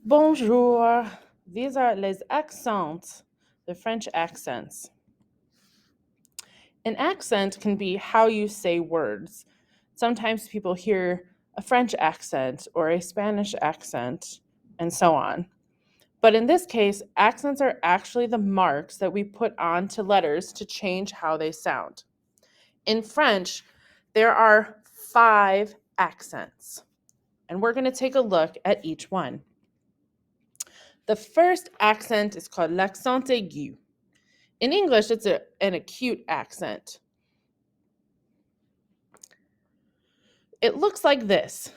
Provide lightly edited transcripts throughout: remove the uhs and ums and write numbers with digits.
Bonjour. These are les accents, the French accents. An accent can be how you say words. Sometimes people hear a French accent or a Spanish accent, and so on. But in this case, accents are actually the marks that we put onto letters to change how they sound. In French, there are 5 accents, and we're going to take a look at each one. The first accent is called l'accent aigu. In English, it's an acute accent. It looks like this.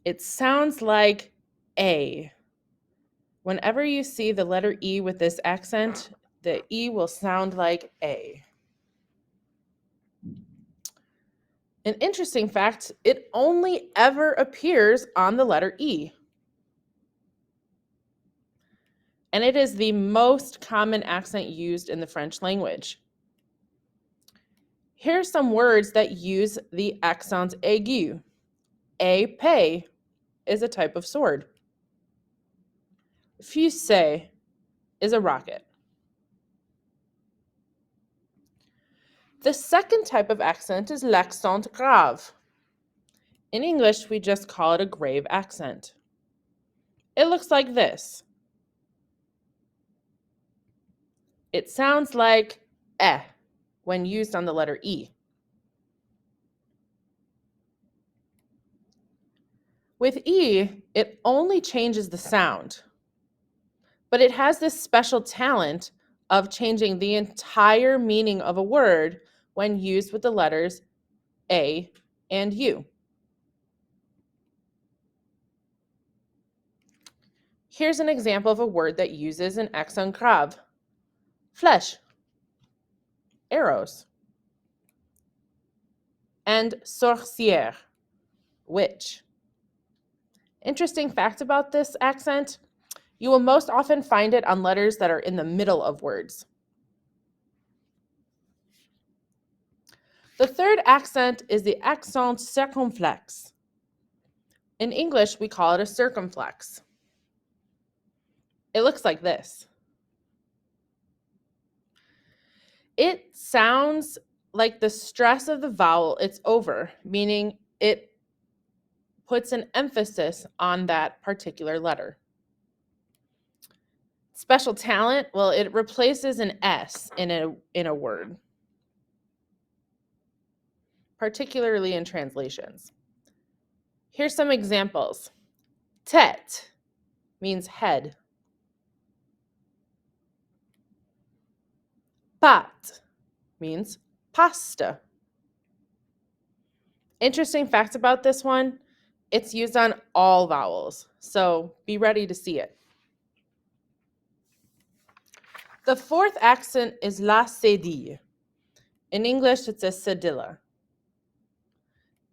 It sounds like A. Whenever you see the letter E with this accent, the E will sound like A. An interesting fact, it only ever appears on the letter E. And it is the most common accent used in the French language. Here are some words that use the accent aigu. Épée is a type of sword. Fusée is a rocket. The second type of accent is l'accent grave. In English, we just call it a grave accent. It looks like this. It sounds like eh when used on the letter E. With E, it only changes the sound, but it has this special talent of changing the entire meaning of a word when used with the letters A and U. Here's an example of a word that uses an accent grave. Flèche, arrows. And sorcière, witch. Interesting fact about this accent, you will most often find it on letters that are in the middle of words. The third accent is the accent circumflexe. In English, we call it a circumflex. It looks like this. It sounds like the stress of the vowel it's over, meaning it puts an emphasis on that particular letter. Special talent, well, it replaces an S in a word, particularly in translations. Here's some examples. Tête means head. Pâte means pasta. Interesting fact about this one, it's used on all vowels, so be ready to see it. The fourth accent is la cédille. In English, it's a cedilla.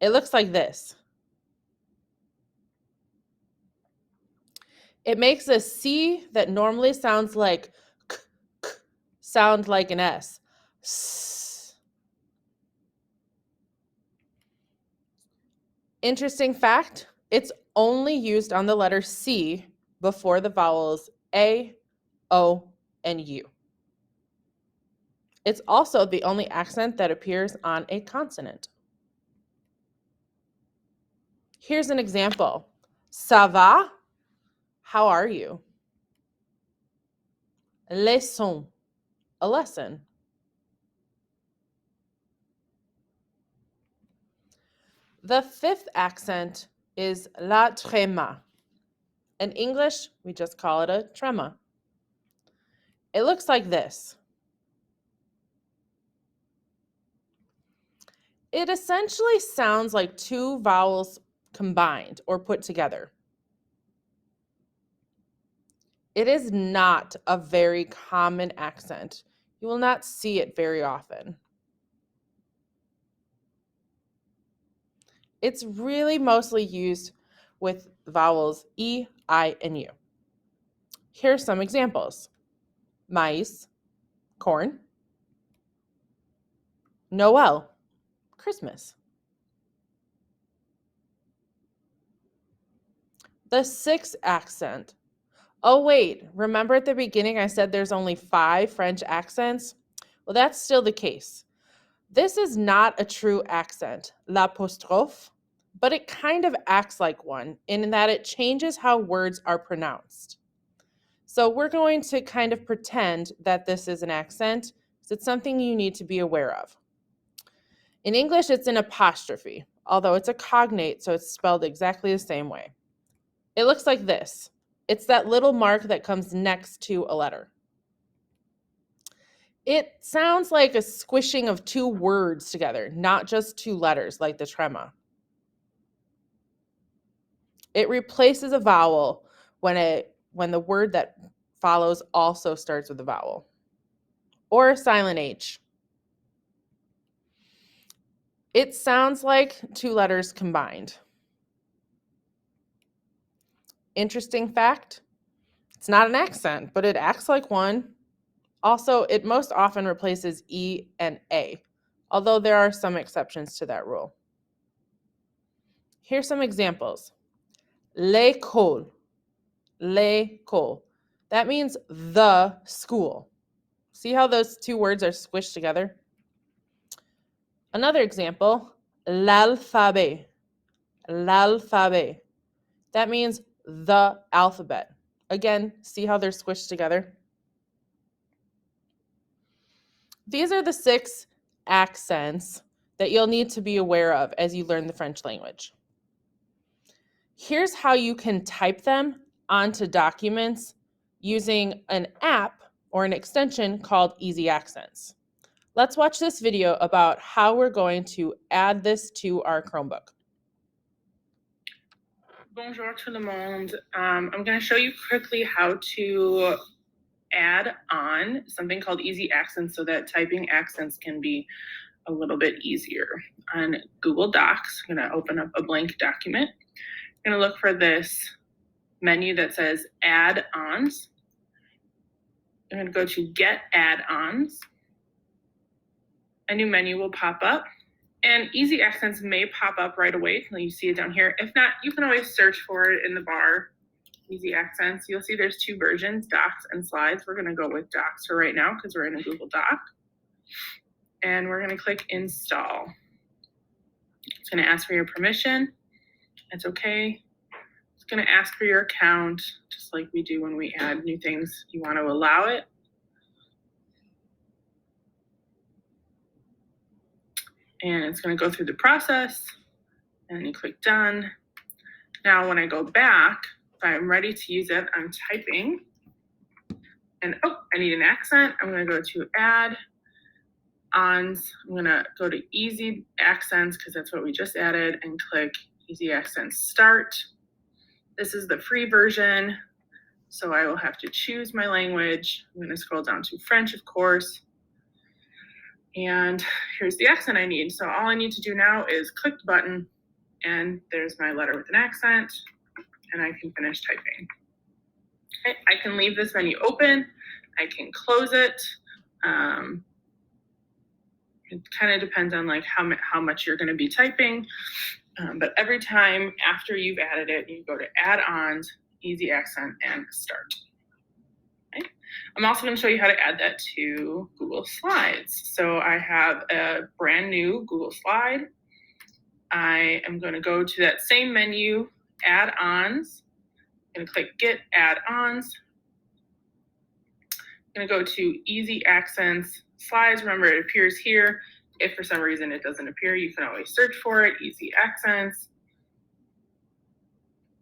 It looks like this. It makes a C that normally sounds like k, k, sound like an S. S. Interesting fact, it's only used on the letter C before the vowels A, O, and U. It's also the only accent that appears on a consonant. Here's an example. Ça va? How are you? Leçon, a lesson. The fifth accent is la tréma. In English, we just call it a trema. It looks like this. It essentially sounds like two vowels combined or put together. It is not a very common accent. You will not see it very often. It's really mostly used with vowels E, I, and U. Here are some examples. Maïs, corn. Noel, Christmas. The sixth accent. Oh, wait, remember at the beginning I said there's only 5 French accents? Well, that's still the case. This is not a true accent, l'apostrophe, but it kind of acts like one in that it changes how words are pronounced. So we're going to kind of pretend that this is an accent, because it's something you need to be aware of. In English, it's an apostrophe, although it's a cognate, so it's spelled exactly the same way. It looks like this. It's that little mark that comes next to a letter. It sounds like a squishing of 2 words together, not just 2 letters like the trema. It replaces a vowel when the word that follows also starts with a vowel, or a silent H. It sounds like 2 letters combined. Interesting fact, it's not an accent, but it acts like one. Also, it most often replaces E and A, although there are some exceptions to that rule. Here's some examples. L'école, l'école. That means the school. See how those 2 words are squished together? Another example, l'alphabet, l'alphabet. That means the alphabet. Again, see how they're squished together? These are the 6 accents that you'll need to be aware of as you learn the French language. Here's how you can type them onto documents using an app or an extension called Easy Accents. Let's watch this video about how we're going to add this to our Chromebook. Bonjour tout le monde. I'm going to show you quickly how to add on something called Easy Accents so that typing accents can be a little bit easier. On Google Docs, I'm going to open up a blank document. I'm going to look for this menu that says Add-ons. I'm going to go to Get Add-ons. A new menu will pop up. And Easy Accents may pop up right away. You see it down here. If not, you can always search for it in the bar. Easy Accents. You'll see there's 2 versions, Docs and Slides. We're going to go with Docs for right now because we're in a Google Doc. And we're going to click Install. It's going to ask for your permission. It's okay. It's going to ask for your account, just like we do when we add new things. You want to allow it. And it's going to go through the process. And then you click Done. Now, when I go back, if I'm ready to use it, I'm typing. And I need an accent. I'm going to go to Add-ons. I'm going to go to Easy Accents because that's what we just added and click Easy Accents Start. This is the free version, so I will have to choose my language. I'm going to scroll down to French, of course. And here's the accent I need. So all I need to do now is click the button, and there's my letter with an accent, and I can finish typing. Okay, I can leave this menu open. I can close it. It kind of depends on like how much you're going to be typing. But every time after you've added it, you go to Add-ons, Easy Accent, and Start. Okay. I'm also going to show you how to add that to Google Slides. So I have a brand new Google Slide. I am going to go to that same menu, Add-ons. I'm going to click Get Add-ons. I'm going to go to Easy Accents Slides. Remember, it appears here. If for some reason it doesn't appear, you can always search for it, Easy Accents.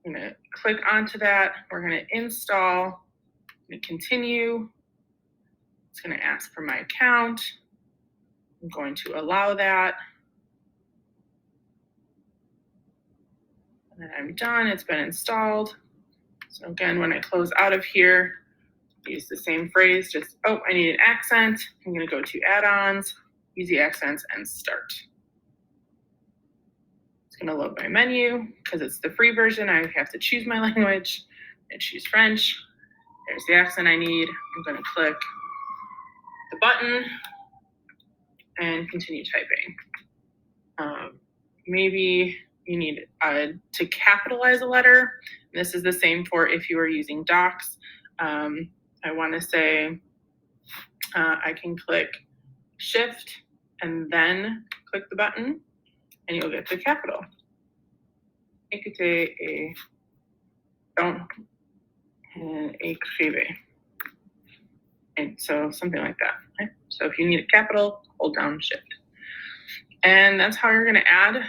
I'm going to click onto that. We're going to install. I'm going to continue. It's going to ask for my account. I'm going to allow that. And then I'm done. It's been installed. So again, when I close out of here, use the same phrase, just, I need an accent. I'm going to go to Add-ons, Easy Accents, and Start. It's going to load my menu. Because it's the free version, I have to choose my language. I choose French. There's the accent I need. I'm going to click the button and continue typing. Maybe you need to capitalize a letter. And this is the same for if you are using docs. I want to say I can click Shift and then click the button, and you'll get to capital. Écoutez et don't écrivez. And so something like that. Okay? So if you need a capital, hold down Shift. And that's how you're going to add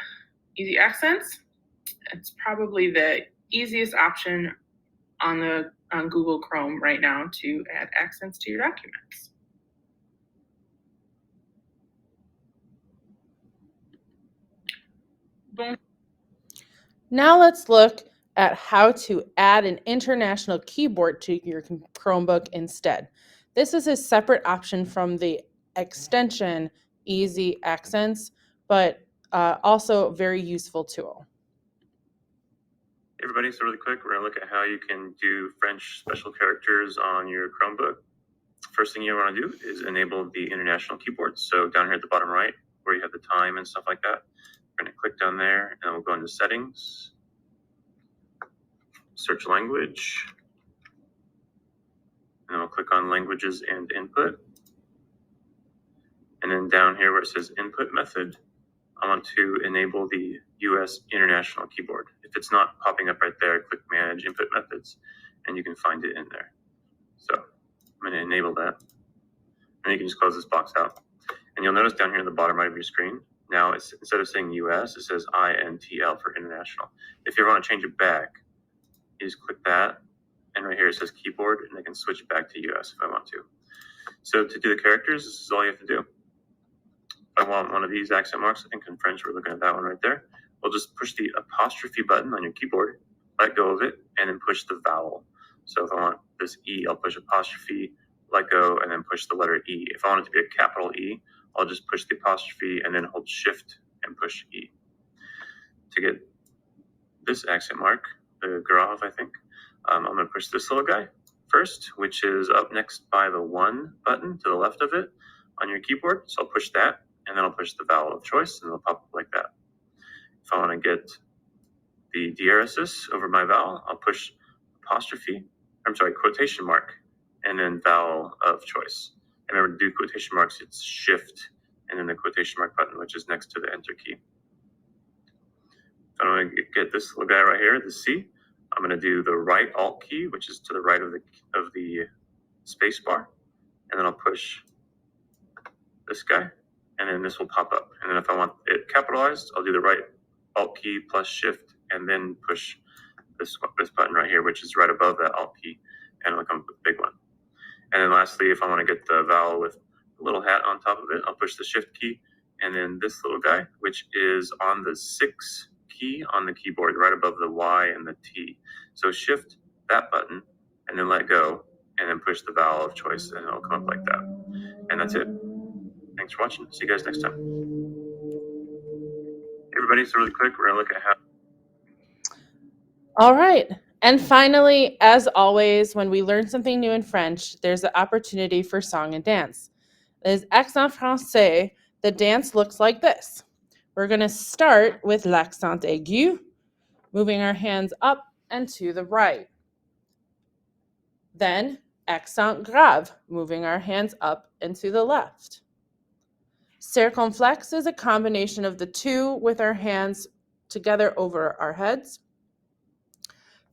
easy accents. It's probably the easiest option on Google Chrome right now to add accents to your documents. Bon. Now let's look at how to add an international keyboard to your Chromebook instead. This is a separate option from the extension Easy Accents, but also a very useful tool. Hey everybody, so really quick, we're going to look at how you can do French special characters on your Chromebook. First thing you want to do is enable the international keyboard. So down here at the bottom right, where you have the time and stuff like that, we're going to click down there and we'll go into settings, search language, and then we'll click on languages and input. And then down here where it says input method, I want to enable the US International Keyboard. If it's not popping up right there, click Manage Input Methods, and you can find it in there. So I'm going to enable that. And you can just close this box out. And you'll notice down here in the bottom right of your screen, now it's, instead of saying US, it says INTL for International. If you ever want to change it back, you just click that. And right here it says Keyboard, and I can switch back to US if I want to. So to do the characters, this is all you have to do. If I want one of these accent marks, I think in French we're looking at that one right there. We'll just push the apostrophe button on your keyboard, let go of it, and then push the vowel. So if I want this E, I'll push apostrophe, let go, and then push the letter E. If I want it to be a capital E, I'll just push the apostrophe and then hold Shift and push E. To get this accent mark, the Grave, I think, I'm going to push this little guy first, which is up next by the 1 button to the left of it on your keyboard. So I'll push that, and then I'll push the vowel of choice, and it'll pop up like that. If I want to get the diaresis over my vowel, I'll push quotation mark, and then vowel of choice. And remember, to do quotation marks, it's Shift, and then the quotation mark button, which is next to the Enter key. If I want to get this little guy right here, the C, I'm going to do the right Alt key, which is to the right of the space bar, and then I'll push this guy, and then this will pop up. And then if I want it capitalized, I'll do the right Alt key plus Shift, and then push this button right here, which is right above that Alt key, and it'll come up with a big one. And then lastly, if I want to get the vowel with a little hat on top of it, I'll push the Shift key, and then this little guy, which is on the 6 key on the keyboard, right above the Y and the T. So Shift that button, and then let go, and then push the vowel of choice, and it'll come up like that. And that's it. Thanks for watching. See you guys next time. Hey everybody, so really quick, we're going to look at how... All right. And finally, as always, when we learn something new in French, there's an opportunity for song and dance. As accent français, the dance looks like this. We're going to start with l'accent aigu, moving our hands up and to the right. Then accent grave, moving our hands up and to the left. Circonflexe is a combination of the two with our hands together over our heads.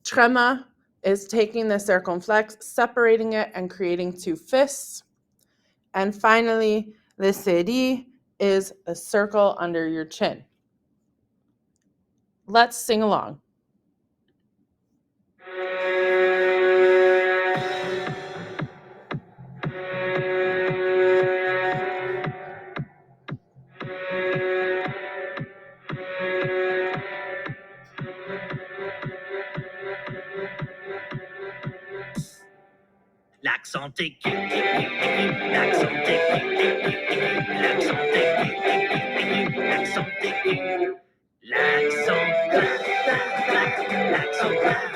Trema is taking the circonflexe, separating it, and creating 2 fists. And finally, le serré is a circle under your chin. Let's sing along. L'accent aigu, l'accent aigu, l'accent aigu, l'accent aigu, l'accent grave, l'accent grave,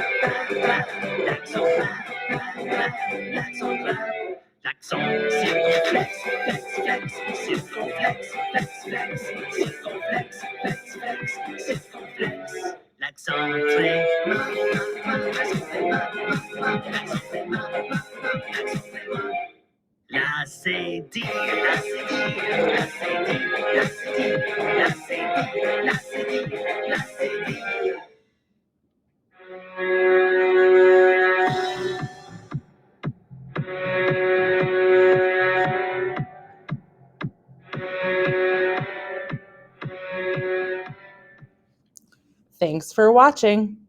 l'accent grave, l'accent grave, l'accent circonflexe, flex, flex, circonflexe, flex, flex, circonflexe, flex, flex, circonflexe. Accent. La CD, la CD, la CD, la CD, la CD, la CD, la CD. Thanks for watching.